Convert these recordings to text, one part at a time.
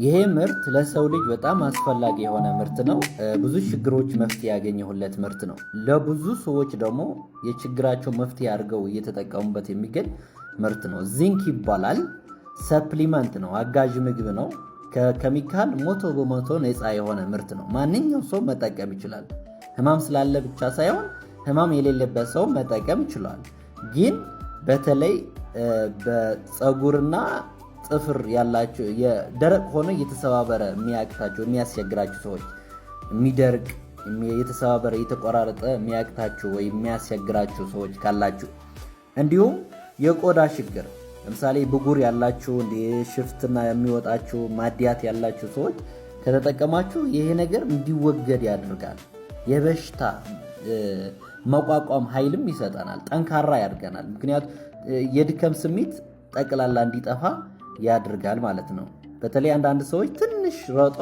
ይሄ ምርት ለሰው ልጅ በጣም አስፈላጊ የሆነ ምርት ነው። ብዙ ችግሮች መፍትሄ ያገኘሁለት ምርት ነው። ለብዙ ሰዎች ደግሞ የችግራቸው መፍትሄ አድርገው እየተጠቀሙበት የሚገኝ ምርት ነው። ዚንክ ይባላል። ሰፕሊመንት ነው፣ አጋዥ ምግብ ነው። ከኬሚካል 100% ነፃ የሆነ ምርት ነው። ማንኛውም ሰው መጠቀም ይችላል። ህማም ስላለ ብቻ ሳይሆን ህማም የሌለበት ሰው መጠቀም ይችላል። ግን በተለይ በፀጉርና ጥፍር ያላቸው የደረቅ ሆነ የተሰባበረ የሚያቅታቸው የሚያስቸግራቸው ሰዎች የሚደርቅ የተሰባበረ የተቆራረጠ የሚያቅታቸው ወይ የሚያስቸግራቸው ሰዎች ካላችሁ፣ እንዲሁም የቆዳ ችግር ለምሳሌ ብጉር ያላችሁ ሽፍትና የሚወጣችሁ ማዲያት ያላችሁ ሰዎች ከተጠቀማችሁ ይሄ ነገር እንዲወገድ ያደርጋል። የበሽታ መቋቋም ኃይልም ይሰጠናል፣ ጠንካራ ያደርገናል። ምክንያቱም የድከም ስሜት ጠቅላላ እንዲጠፋ ያደርጋል ማለት ነው። በተለይ አንዳንድ ሰዎች ትንሽ ሮጦ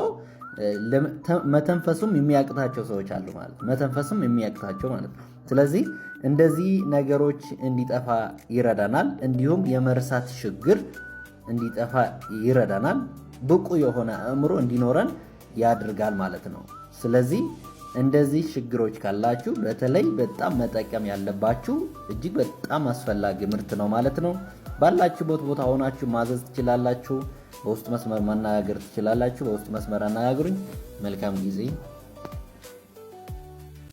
መተንፈሱም የሚያቅታቸው ሰዎች አሉ ማለት መተንፈሱም የሚያቅታቸው ማለት ነው። ስለዚህ እንደዚህ ነገሮች እንዲጠፋ ይረዳናል። እንዲሁም የመርሳት ችግር እንዲጠፋ ይረዳናል። ብቁ የሆነ አእምሮ እንዲኖረን ያደርጋል ማለት ነው። ስለዚህ እንደዚህ ችግሮች ካላችሁ በተለይ በጣም መጠቀም ያለባችሁ እጅግ በጣም አስፈላጊ ምርት ነው ማለት ነው። ባላችሁበት ቦታ ሆናችሁ ማዘዝ ትችላላችሁ። በውስጥ መስመር ማነጋገር ትችላላችሁ። በውስጥ መስመር አነጋግሩኝ። መልካም ጊዜ